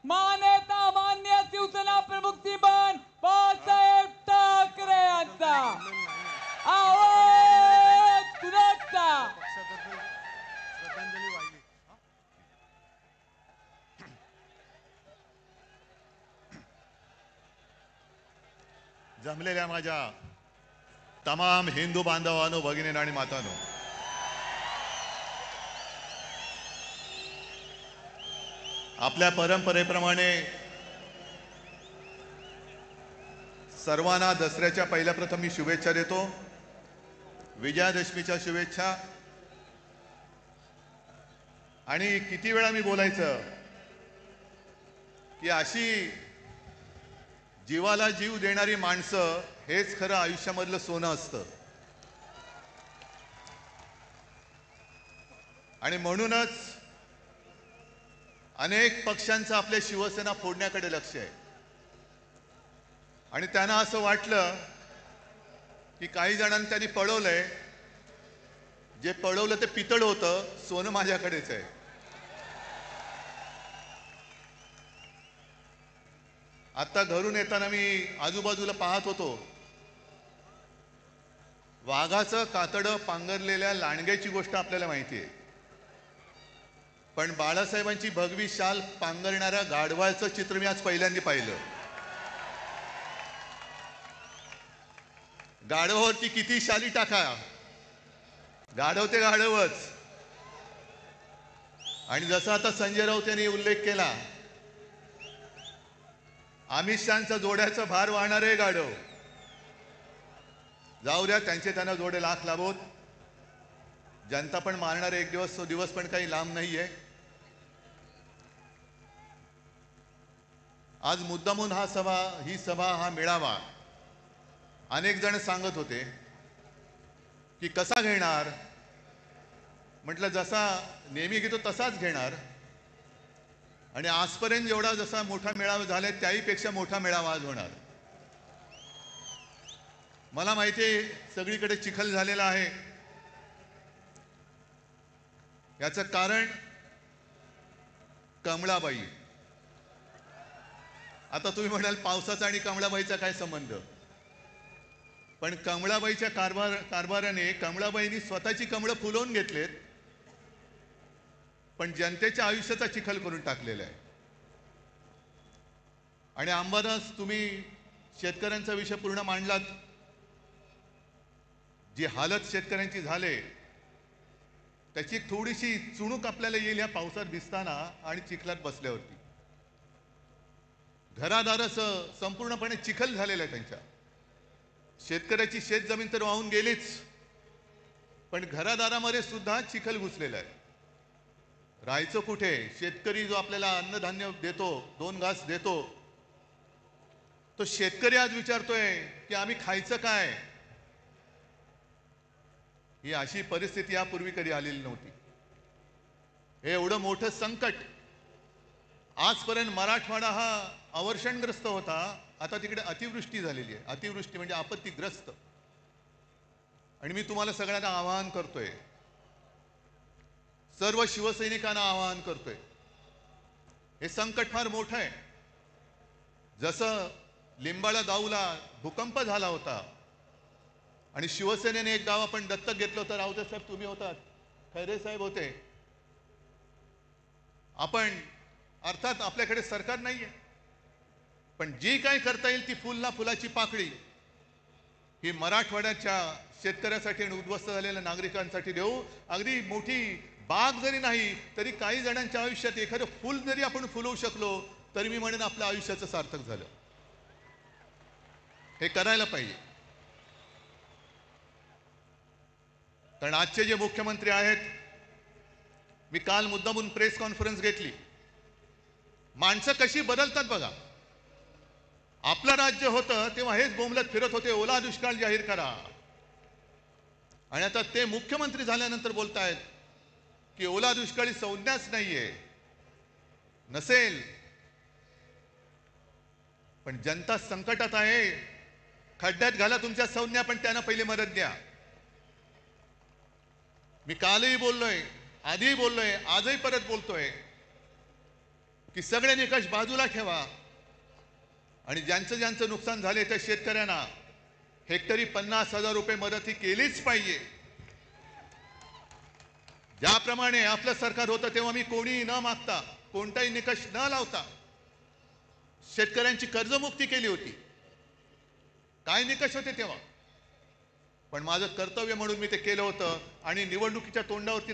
मान्यता मान्य शिवसेना प्रमुख दिवाण बाळासाहेब ठाकरे यांचा आवाज तुझा जमलेल्या माझ्या तमाम हिंदू बांधवांनो, भगिनी आणि मातांनो, आपल्या परंपरेप्रमाणे सर्वांना दसऱ्याच्या पहिल्या प्रथम मी शुभेच्छा देतो. विजयादशमीच्या शुभेच्छा. आणि किती वेळा मी बोलायचं की अशी जीवाला जीव देणारी माणसं हेच खरं आयुष्यामधलं सोनं असतं. आणि म्हणूनच अनेक पक्षांचं आपल्या शिवसेना फोडण्याकडे लक्ष आहे. आणि त्यांना असं वाटलं की काही जणांनी त्यांनी पळवलंय, जे पळवलं ते पितळ होतं, सोनं माझ्याकडेच आहे. आता घरून येताना मी आजूबाजूला पाहत होतो, वाघाचं कातडं पांघरलेल्या लांडग्याची गोष्ट आपल्याला माहिती आहे, पण बाळासाहेबांची भगवी शाल पांघरणाऱ्या गाढवाचं चित्र मी आज पहिल्यांदा पाहिलं. गाढवावरती किती शाली टाका, गाढव ते गाढवच. आणि जसं आता संजय राऊत यांनी उल्लेख केला, अमित शहांचा जोड्याचा भार वाहणारे गाढव. जाऊ द्या, त्यांचे त्यांना जोडे लाख लाभोत. जनता पण मारणारे एक दिवस, तो दिवस पण काही लांब नाहीये. आज मुद्दामून ही सभा हा मेळावा अनेक जण सांगत होते की कसा घेणार. म्हटलं जसा नेहमी घेतो तसाच घेणार. आणि आजपर्यंत जेवढा जसा मोठा मेळावा झालाय त्याहीपेक्षा मोठा मेळावा आज होणार. मला माहिती आहे सगळीकडे चिखल झालेला आहे. याचं कारण कमळाबाई. आता तुम्ही म्हणाल पावसाचा आणि कमळाबाईचा काय संबंध. पण कमळाबाईच्या कारभाराने कमळाबाईंनी स्वतःची कमळं फुलवून घेतलेत, पण जनतेच्या आयुष्याचा चिखल करून टाकलेला आहे. आणि अंबादास, तुम्ही शेतकऱ्यांचा विषय पूर्ण मांडलात. जी हालत शेतकऱ्यांची झाले त्याची थोडीशी चुणूक आपल्याला येईल या पावसात भिजताना आणि चिखलात बसल्यावरती. घरादाराचं संपूर्णपणे चिखल झालेलं आहे त्यांच्या. शेतकऱ्याची शेतजमीन तर वाहून गेलीच, पण घरादारामध्ये सुद्धा चिखल घुसलेला आहे. राहायचं कुठे. शेतकरी जो आपल्याला अन्नधान्य देतो, 2 घास देतो, तो शेतकरी आज विचारतोय की आम्ही खायचं काय. ही अशी परिस्थिती यापूर्वी कधी आलेली नव्हती. हे एवढं मोठं संकट. आजपर्यंत मराठवाडा हा अवर्षणग्रस्त होता, आता तिकडे अतिवृष्टी झालेली आहे. अतिवृष्टी म्हणजे आपत्तीग्रस्त. आणि मी तुम्हाला सगळ्यांना आवाहन करतोय, सर्व शिवसैनिकांना आवाहन करतोय, हे संकट फार मोठं आहे. जसं लिंबाळा दाऊला भूकंप झाला होता आणि शिवसेनेने एक गाव आपण दत्तक घेतलं होतं. राऊते साहेब तुम्ही होतात, खैरे साहेब होते. आपण अर्थात आपल्याकडे सरकार नाहीये, पण जी काय करता येईल ती फुलना फुलाची पाकळी ही मराठवाड्याच्या शेतकऱ्यासाठी आणि उद्ध्वस्त झालेल्या नागरिकांसाठी देऊ. अगदी मोठी बाग जरी नाही तरी काही जणांच्या आयुष्यात एखादं फुल जरी आपण फुलवू शकलो तरी मी म्हणेन आपल्या आयुष्याचं सार्थक झालं. हे करायला पाहिजे. कारण आजचे जे मुख्यमंत्री आहेत, मी काल मुद्दामून प्रेस कॉन्फरन्स घेतली. माणसं कशी बदलतात बघा. आपलं राज्य होतं तेव्हा हेच बोंबलत फिरत होते, ओला दुष्काळ जाहीर करा. आणि आता ते मुख्यमंत्री झाल्यानंतर बोलतायत की ओला दुष्काळी संज्ञाच नाहीये. नसेल, पण जनता संकटात आहे. खड्ड्यात घाला तुमच्या संज्ञा, पण त्यांना पहिले मदत द्या. मी कालही बोललोय, आधीही बोललोय, आजही परत बोलतोय की सगळे निकष बाजूला ठेवा आणि ज्यांचं ज्यांचं नुकसान झाले त्या शेतकऱ्यांना हेक्टरी 50,000 रुपये मदत ही केलीच पाहिजे. ज्याप्रमाणे आपलं सरकार होतं तेव्हा मी कोणीही न मागता कोणताही निकष न लावता शेतकऱ्यांची कर्जमुक्ती केली होती. काय निकष होते तेव्हा, पण माझं कर्तव्य म्हणून मी ते केलं होतं आणि निवडणुकीच्या तोंडावरती